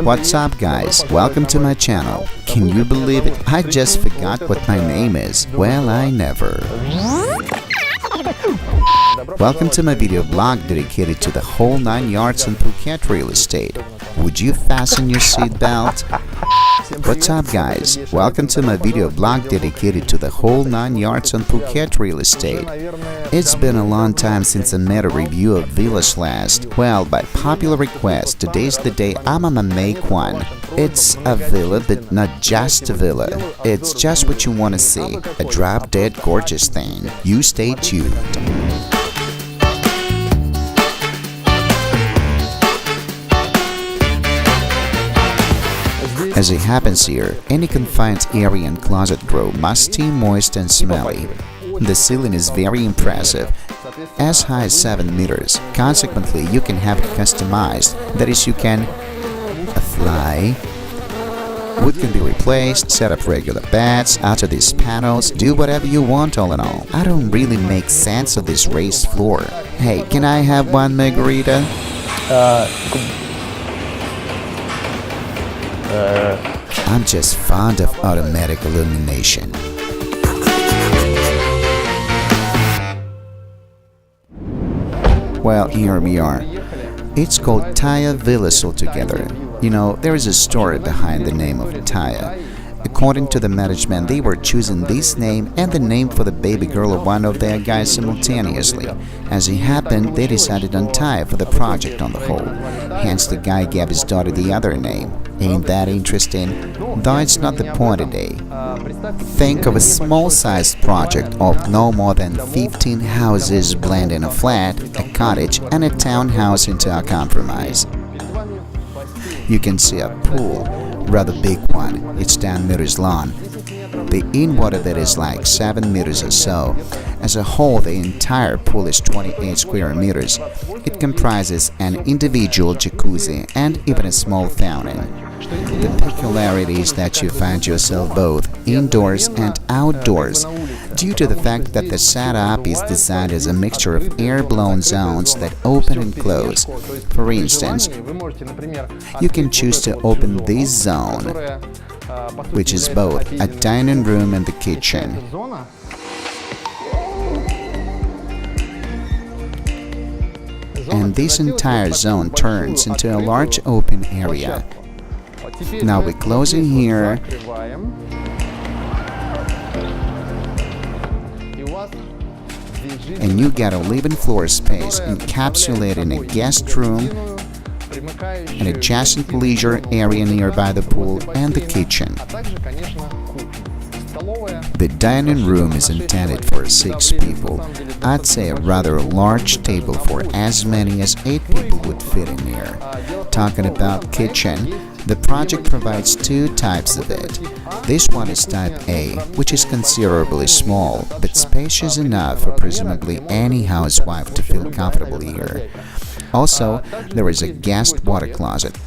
What's up guys, welcome to my channel. Can you believe it? I just forgot what my name is. Well, I never. Welcome to my video blog dedicated to the whole 9 yards on Phuket real estate. Would you fasten your seatbelt? What's up guys, welcome to my video blog dedicated to the whole 9 yards on Phuket real estate. It's been a long time since I made a review of villas last. Well, by popular request, today's the day I'm gonna make one. It's a villa, but not just a villa. It's just what you wanna see, a drop-dead gorgeous thing. You stay tuned. As it happens here, any confined area and closet grow musty, moist and smelly. The ceiling is very impressive, as high as 7 meters. Consequently, you can have it customized, that is, you can fly. Wood can be replaced, set up regular beds, alter these panels, do whatever you want all in all. I don't really make sense of this raised floor. Hey, can I have one margarita? I'm just fond of automatic illumination. Well, here we are. It's called Taya Villas altogether. You know, there is a story behind the name of Taya. According to the management, they were choosing this name and the name for the baby girl of one of their guys simultaneously. As it happened, they decided on Taya for the project on the whole. Hence, the guy gave his daughter the other name. Ain't that interesting? Though it's not the point today. Think of a small-sized project of no more than 15 houses blending a flat, a cottage, and a townhouse into a compromise. You can see a pool, rather big one. It's 10 meters long. The in-water that is like 7 meters or so. As a whole, the entire pool is 28 square meters. It comprises an individual jacuzzi and even a small fountain. The peculiarity is that you find yourself both indoors and outdoors, due to the fact that the setup is designed as a mixture of air-blown zones that open and close. For instance, you can choose to open this zone, which is both a dining room and the kitchen. And this entire zone turns into a large open area. Now we close in here, and you get a living floor space encapsulated in a guest room, an adjacent leisure area nearby the pool and the kitchen. The dining room is intended for 6 people. I'd say a rather large table for as many as 8 people would fit in here. Talking about kitchen, the project provides 2 types of it. This one is type A, which is considerably small, but spacious enough for presumably any housewife to feel comfortable here. Also, there is a guest water closet.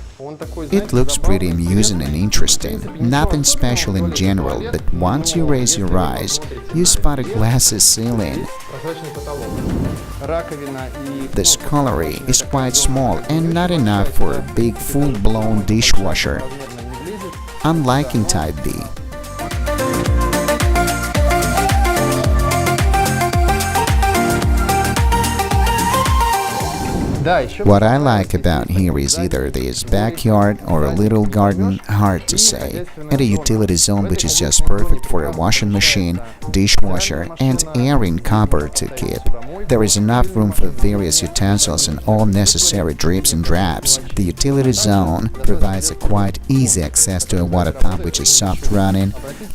It looks pretty amusing and interesting. Nothing special in general, but once you raise your eyes, you spot a glassy ceiling. The scullery is quite small and not enough for a big full-blown dishwasher, unlike in Type B. What I like about here is either this backyard or a little garden, hard to say, and a utility zone which is just perfect for a washing machine, dishwasher, and airing cupboard to keep. There is enough room for various utensils and all necessary drips and drabs. The utility zone provides a quite easy access to a water pump which is soft running.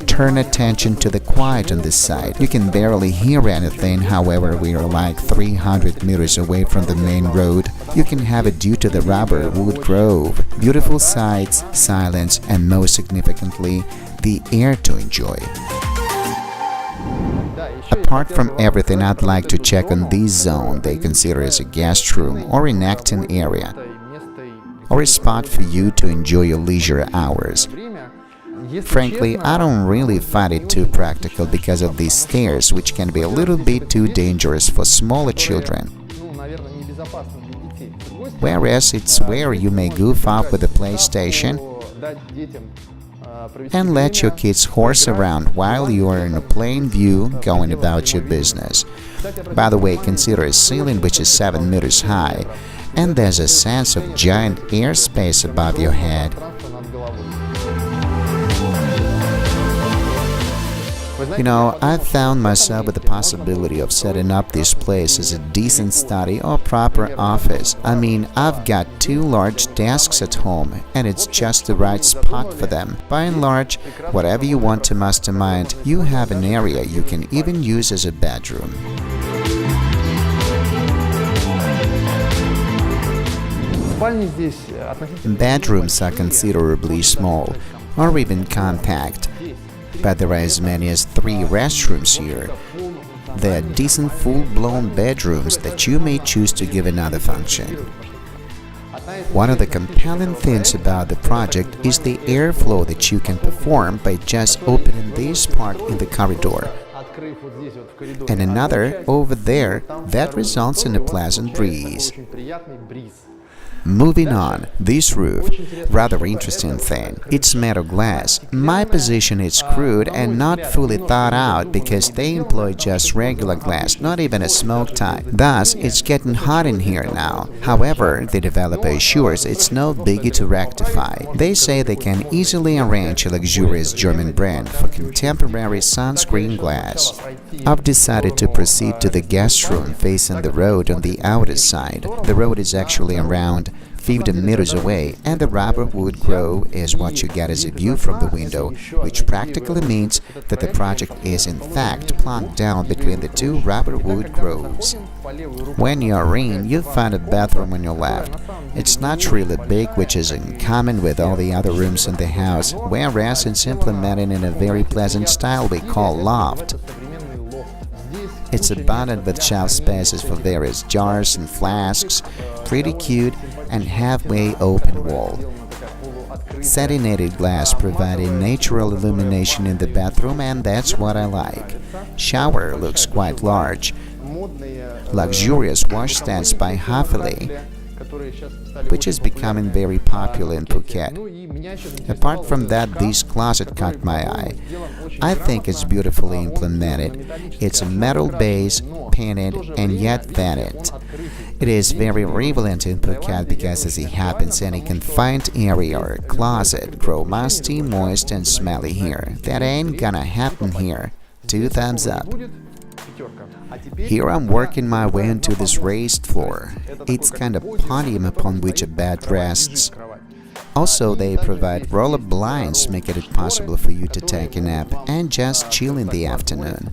Turn attention to the quiet on this side. You can barely hear anything, however we are like 300 meters away from the main road. You can have it due to the rubber wood grove. Beautiful sights, silence, and most significantly, the air to enjoy. Apart from everything, I'd like to check on this zone they consider as a guest room or an acting area, or a spot for you to enjoy your leisure hours. Frankly, I don't really find it too practical because of these stairs, which can be a little bit too dangerous for smaller children. whereas it's where you may goof off with the PlayStation and let your kids horse around while you are in a plain view going about your business. By the way, consider a ceiling which is 7 meters high, and there's a sense of giant airspace above your head. You know, I've found myself with the possibility of setting up this place as a decent study or proper office. I mean, I've got 2 large desks at home, and it's just the right spot for them. By and large, whatever you want to mastermind, you have an area you can even use as a bedroom. Bedrooms are considerably small, or even compact, but there are as many as 3 restrooms here. They are decent full-blown bedrooms that you may choose to give another function. One of the compelling things about the project is the airflow that you can perform by just opening this part in the corridor, and another over there that results in a pleasant breeze. Moving on, this roof, rather interesting thing. It's made of glass. My position is crude and not fully thought out because they employ just regular glass, not even a smoke tie. Thus, it's getting hot in here now. However, the developer assures it's no biggie to rectify. They say they can easily arrange a luxurious German brand for contemporary sunscreen glass. I've decided to proceed to the guest room facing the road on the outer side. The road is actually around 50 meters away, and the rubber wood grove is what you get as a view from the window, which practically means that the project is in fact plunked down between the 2 rubber wood groves. When you're in, you'll find a bathroom on your left. It's not really big, which is in common with all the other rooms in the house, whereas it's implemented in a very pleasant style we call loft. It's abundant with shelf spaces for various jars and flasks, pretty cute, and halfway open wall. Satinated glass providing natural illumination in the bathroom, and that's what I like. Shower looks quite large. Luxurious washstands by Hafele, which is becoming very popular in Phuket. Apart from that, this closet caught my eye. I think it's beautifully implemented. It's a metal base, painted, and yet vented. It is very relevant in Phuket because as it happens, any confined area or closet grow musty, moist, and smelly here. That ain't gonna happen here. 2 thumbs up. Here I'm working my way into this raised floor. It's kind of podium upon which a bed rests. Also, they provide roll-up blinds, making it possible for you to take a nap and just chill in the afternoon.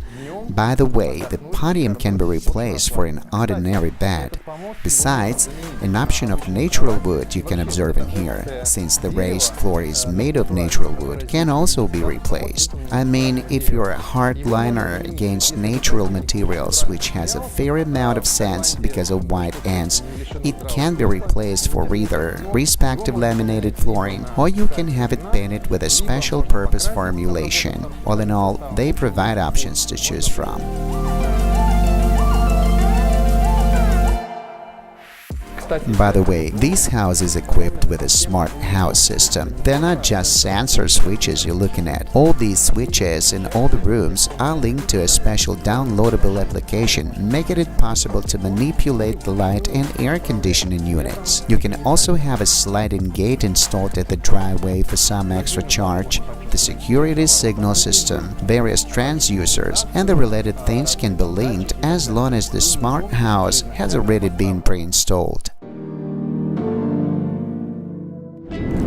By the way, the podium can be replaced for an ordinary bed. Besides, an option of natural wood you can observe in here, since the raised floor is made of natural wood, can also be replaced. I mean, if you're a hardliner against natural materials, which has a fair amount of sense because of wide ends, it can be replaced for either respective laminated flooring, or you can have it painted with a special purpose formulation. All in all, they provide options to choose from. By the way, this house is equipped with a smart house system. They're not just sensor switches you're looking at. All these switches in all the rooms are linked to a special downloadable application, making it possible to manipulate the light and air conditioning units. You can also have a sliding gate installed at the driveway for some extra charge. The security signal system, various transducers, and the related things can be linked as long as the smart house has already been pre-installed.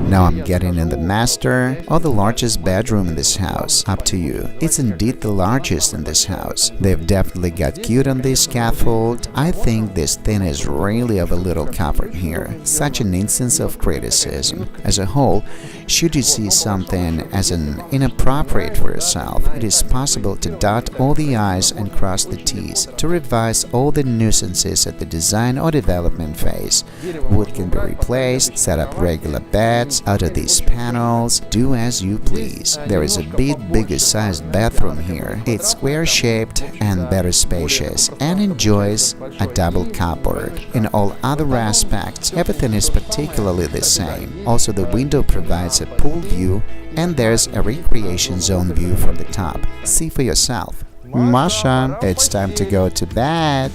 Now I'm getting in the master or the largest bedroom in this house. Up to you. It's indeed the largest in this house. They've definitely got cute on this scaffold. I think this thing is really of a little comfort here. Such an instance of criticism. As a whole, should you see something as an inappropriate for yourself, it is possible to dot all the I's and cross the T's to revise all the nuisances at the design or development phase. Wood can be replaced, set up regular beds, windows. Out of these panels, do as you please. There is a bit bigger sized bathroom here. It's square-shaped and better spacious and enjoys a double cupboard. In all other aspects, everything is particularly the same. Also, the window provides a pool view and there's a recreation zone view from the top. See for yourself. Masha, it's time to go to bed.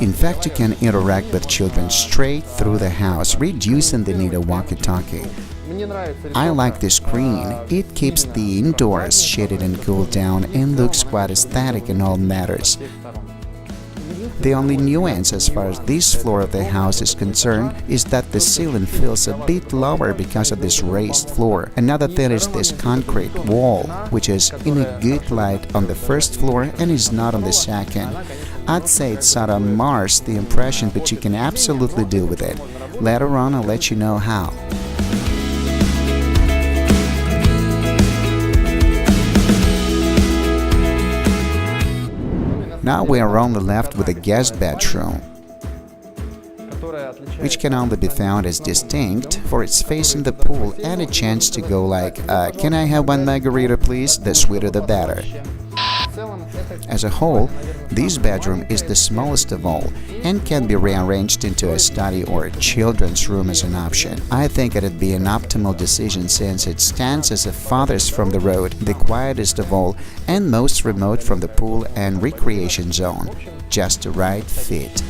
In fact, you can interact with children straight through the house, reducing the need of walkie-talkie. I like the screen. It keeps the indoors shaded and cooled down and looks quite aesthetic in all matters. The only nuance as far as this floor of the house is concerned is that the ceiling feels a bit lower because of this raised floor. Another thing is this concrete wall, which is in a good light on the first floor and is not on the second. I'd say it sort of mars the impression, but you can absolutely deal with it. Later on, I'll let you know how. Now we are only left with a guest bedroom, which can only be found as distinct for its facing the pool and a chance to go like, can I have one margarita please? The sweeter the better. As a whole, this bedroom is the smallest of all and can be rearranged into a study or a children's room as an option. I think it'd be an optimal decision since it stands as the farthest from the road, the quietest of all, and most remote from the pool and recreation zone. Just the right fit.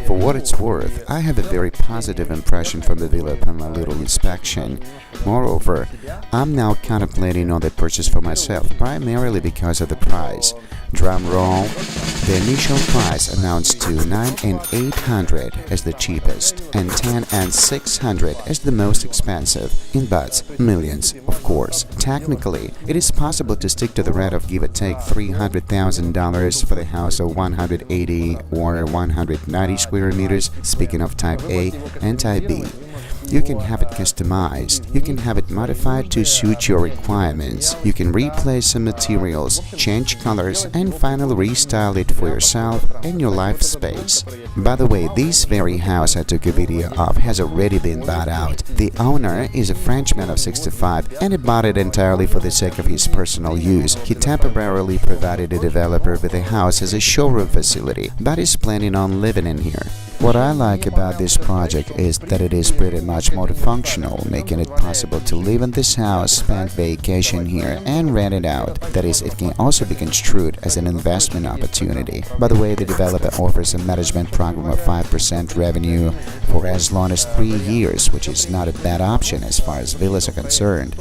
For what it's worth, I have a very positive impression from the villa upon my little inspection. Moreover, I'm now contemplating on the purchase for myself, primarily because of the price. Drum roll. The initial price announced to 9 and 800 as the cheapest and 10 and 600 as the most expensive. In bahts, millions, of course. Technically, it is possible to stick to the rate of give or take $300,000 for the house of 180 or 190 square meters, speaking of Type A and Type B. You can have it customized. You can have it modified to suit your requirements. You can replace some materials, change colors, and finally restyle it for yourself and your life space. By the way, this very house I took a video of has already been bought out. The owner is a Frenchman of 65 and he bought it entirely for the sake of his personal use. He temporarily provided the developer with the house as a showroom facility, but is planning on living in here. What I like about this project is that it is pretty much multifunctional, making it possible to live in this house, spend vacation here, and rent it out. That is, it can also be construed as an investment opportunity. By the way, the developer offers a management program of 5% revenue for as long as 3 years, which is not a bad option as far as villas are concerned.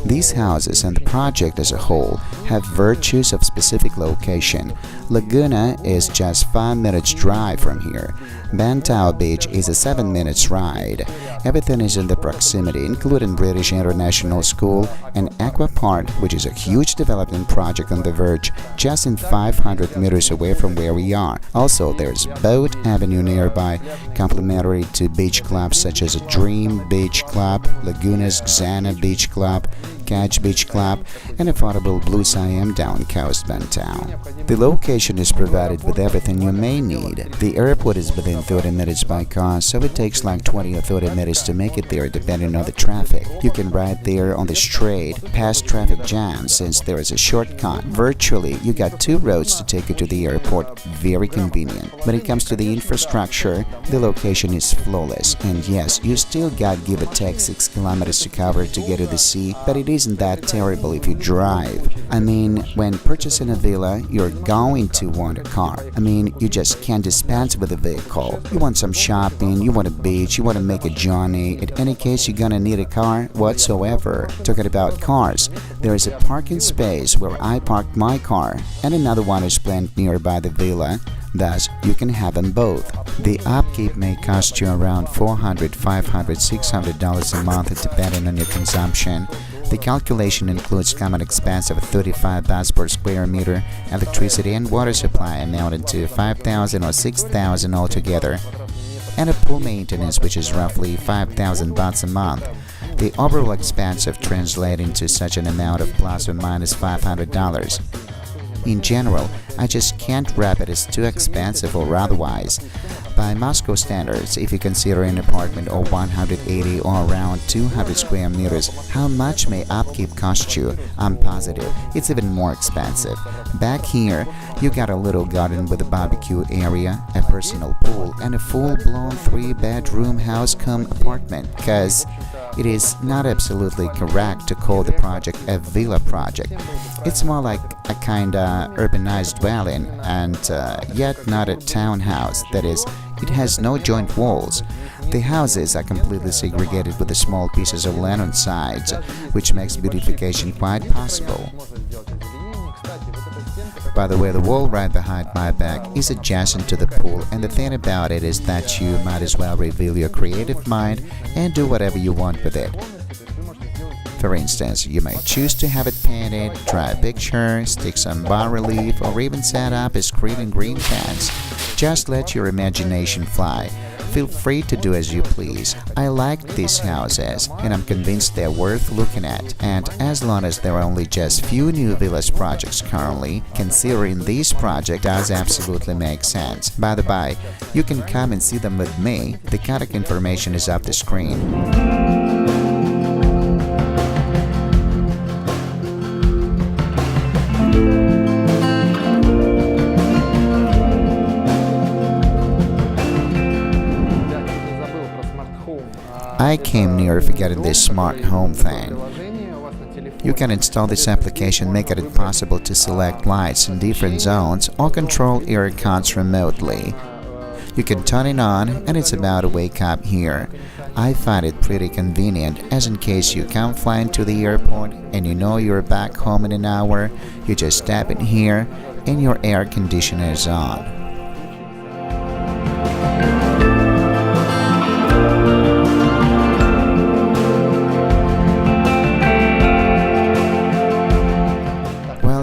These houses and the project as a whole have virtues of specific location. Laguna is just 5 minutes drive from here. Bangtao Beach is a 7 minutes ride. Everything is in the proximity, including British International School and Aqua Park, which is a huge development project on the verge, just in 500 meters away from where we are. Also, there's Boat Avenue nearby, complementary to beach clubs such as Dream Beach Club, Laguna's Xana Beach Club, Catch Beach Club, and affordable Blue Siam down coast Bangtao. The location is provided with everything you may need. The airport is within 30 minutes by car, so it takes like 20 or 30 minutes to make it there depending on the traffic. You can ride there on the straight, past traffic jams since there is a shortcut. Virtually, you got 2 roads to take you to the airport, very convenient. When it comes to the infrastructure, the location is flawless. And yes, you still got give or take 6 kilometers to cover to get to the sea, but it isn't that terrible if you drive. I mean, when purchasing a villa, you're going to want a car. I mean, you just can't dispense with a vehicle. You want some shopping, you want a beach, you want to make a journey. In any case, you're gonna need a car whatsoever. Talking about cars, there is a parking space where I parked my car, and another one is planned nearby the villa. Thus, you can have them both. The upkeep may cost you around $400, $500, $600 a month depending on your consumption. The calculation includes common expense of 35 bahts per square meter, electricity and water supply amounting to 5,000 or 6,000 altogether, and a pool maintenance which is roughly 5,000 bahts a month. The overall expense of translating to such an amount of plus or minus $500. In general, I just can't wrap it as too expensive or otherwise. By Moscow standards, if you consider an apartment of 180 or around 200 square meters, how much may upkeep cost you? I'm positive it's even more expensive. Back here, you got a little garden with a barbecue area, a personal pool, and a full-blown 3-bedroom house-cum apartment, cause it is not absolutely correct to call the project a villa project. It's more like a kinda urbanized dwelling and yet not a townhouse. That is, it has no joint walls. The houses are completely segregated with the small pieces of land on sides, which makes beautification quite possible. By the way, the wall right behind my back is adjacent to the pool, and the thing about it is that you might as well reveal your creative mind and do whatever you want with it. For instance, you may choose to have it painted, draw a picture, stick some bas-relief, or even set up a screen and green fence. Just let your imagination fly. Feel free to do as you please. I like these houses, and I'm convinced they're worth looking at. And as long as there are only just few new villas projects currently, considering this project does absolutely make sense. By the by, you can come and see them with me. The contact information is up the screen. I came near forgetting this smart home thing. You can install this application, making it possible to select lights in different zones or control air cons remotely. You can turn it on and it's about to wake up here. I find it pretty convenient, as in case you come flying to the airport and you know you're back home in an hour, you just tap it here and your air conditioner is on.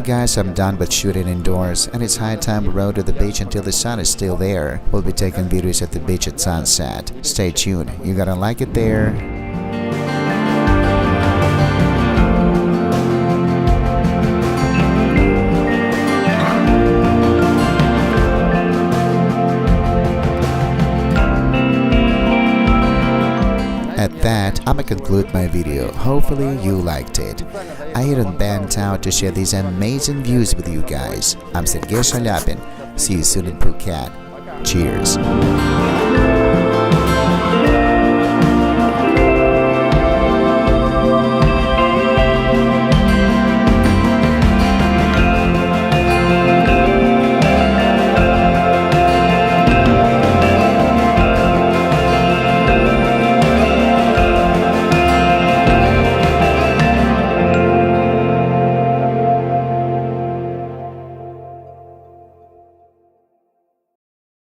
Guys, I'm done with shooting indoors, and it's high time we rode to the beach until the sun is still there. We'll be taking videos at the beach at sunset. Stay tuned, you're gonna like it there. At that, I'ma conclude my video. Hopefully you liked it. I hit on Bangtao to share these amazing views with you guys. I'm Sergei Shaliapin. See you soon in Phuket. Cheers.